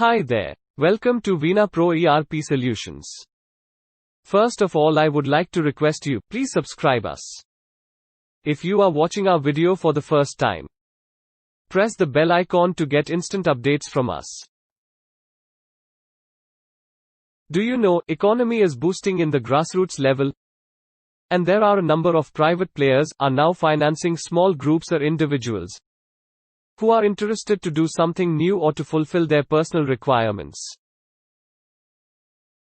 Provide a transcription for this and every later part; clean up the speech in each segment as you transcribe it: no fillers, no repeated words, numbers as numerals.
Hi there. Welcome to Veena Pro ERP Solutions. First of all, I would like to request you, please subscribe us. If you are watching our video for the first time, press the bell icon to get instant updates from us. Do you know, economy is boosting in the grassroots level, and there are a number of private players are now financing small groups or individuals who are interested to do something new or to fulfill their personal requirements.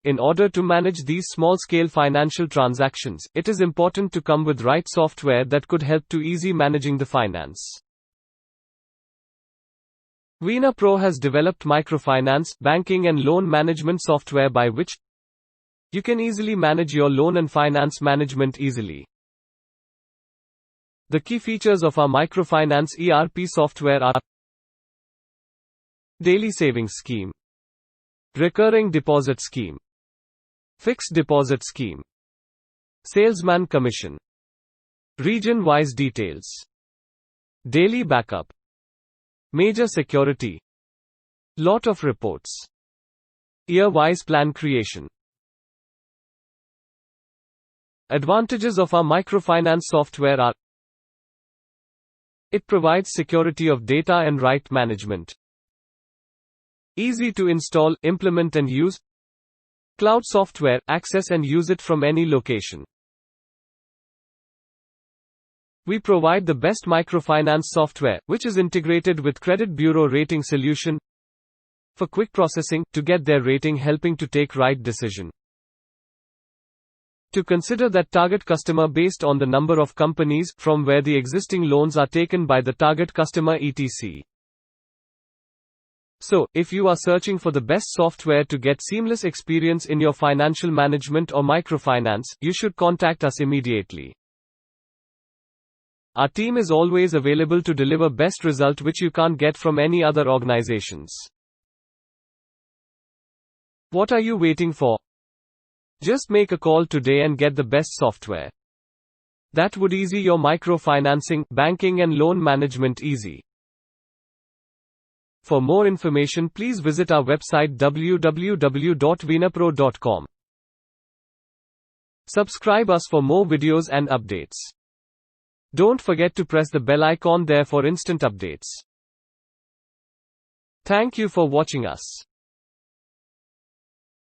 In order to manage these small-scale financial transactions, it is important to come with right software that could help to easy managing the finance. Veena Pro has developed microfinance, banking and loan management software by which you can easily manage your loan and finance management easily. The key features of our microfinance ERP software are Daily Savings Scheme, Recurring Deposit Scheme, Fixed Deposit Scheme, Salesman Commission, Region-wise details, Daily Backup, Major Security, Lot of reports, Year-wise plan creation. Advantages of our microfinance software are: it provides security of data and right management. Easy to install, implement and use. Cloud software, access and use it from any location. We provide the best microfinance software, which is integrated with credit bureau rating solution for quick processing, to get their rating helping to take right decision. To consider that target customer based on the number of companies from where the existing loans are taken by the target customer etc. So, if you are searching for the best software to get seamless experience in your financial management or microfinance, you should contact us immediately. Our team is always available to deliver best result which you can't get from any other organizations. What are you waiting for? Just make a call today and get the best software that would easy your microfinancing, banking and loan management easy. For more information, please visit our website www.veenapro.com. Subscribe us for more videos and updates. Don't forget to press the bell icon there for instant updates. Thank you for watching us.